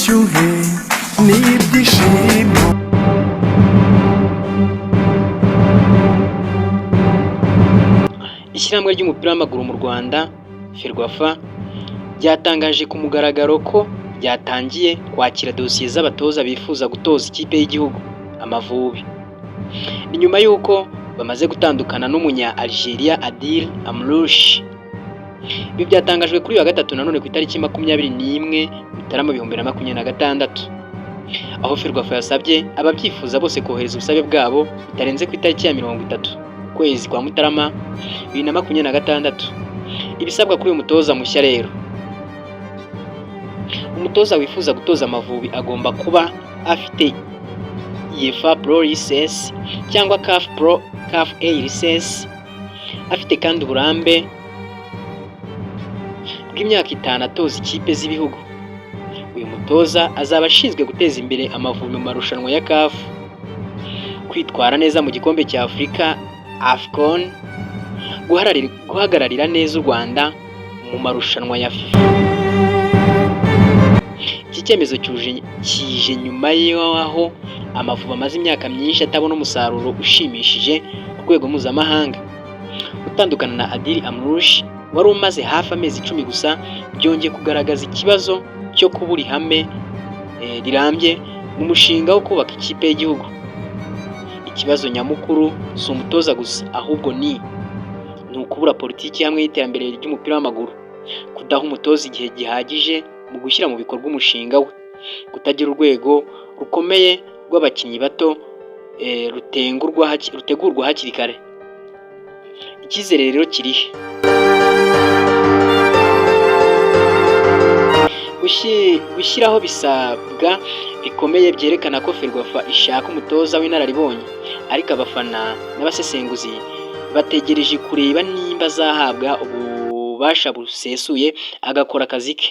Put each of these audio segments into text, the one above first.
ubushyuhe n'ibyishimo. Ishyirahamwe ry'umupira w'amaguru mu Rwanda Ferwafa ryatangaje ku mugaragaro ko ryatangiye kwakira dosiye z'abatoza bifuza gutoza ikipe y'igihugu Amavubi. Ni nyuma y'uko bamaze gutandukana n'umunya Algeria Adil Amrouche. Ibi byatangajwe kuri wa gatatu nanone ku itariki 21 Mutarama 2026, aho Ferwafa yasabye ababyifuza bose kohereza ubusabe bwabo bitarenze ku itariki ya 30 kwezi kwa Mutarama 2026. Ibisabwa kuri uyu mutoza mushya rero: umutoza wifuza gutoza Amavubi agomba kuba afite UEFA Pro License cyangwa CAF A License, afite kandi uburambe bw'imyaka 5 atoza ikipe z'ibihugu. Uyu mutoza azaba ashinzwe guteza imbere Amavubi mu marushanwa ya CAF, kwitwara neza mu gikombe cya Afurika AFCON, guhagararira neza u Rwanda mu marushanwa ya FIFA. Iki cyemezo kije nyuma y'aho Amavubi amaze imyaka myinshi atabona umusaruro ushimishije ku rwego mpuzamahanga. Gutandukana na Adil Amrouche wari umaze hafi amezi 10 gusa, byongeye kugaragaza ikibazo cyo kubura ihame rirambye mu mushinga wo kubaka ikipe y'igihugu. Ikibazo nyamukuru si umutoza gusa, ahubwo ni ukubura politiki hamwe y'iterambere ry'umupira w'amaguru, kudaha umutoza igihe gihagije mu gushyira mu bikorwa umushinga we, kutagira urwego rukomeye rw'abakinnyi bato rutegurwa hakiri kare. Icyizere rero kirihe? Gushyiraho bisabwa bikomeye byerekana ko Ferwafa ishaka umutoza w'inararibonye, ariko abafana n'abasesenguzi bategereje kureba nimba azahabwa ububasha busesuye agakora akazi ke,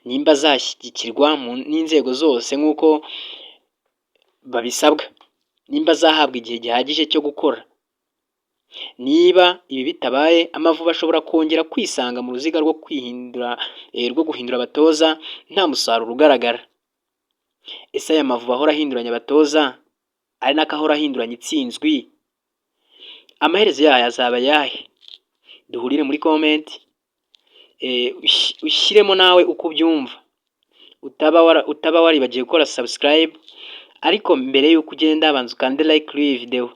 nimba azashyigikirwa n'inzego zose nk'uko babisabwa, nimba azahabwa igihe gihagije cyo gukora. Niba ibi bitabaye, Amavubi ashobora kongera kwisanga mu ruziga rwo guhindura abatoza nta musaruro ugaragara. Ese aya Amavubi ahora ahinduranya abatoza ari nako ahora ahinduranya itsinzwi, amaherezo yayo azaba yahe? Duhurire muri comment, ushyiremo nawe uko ubyumva. Utaba waribagiye gukora subscribe, ariko mbere y'uko ugenda banza ukande like kuri iyi video.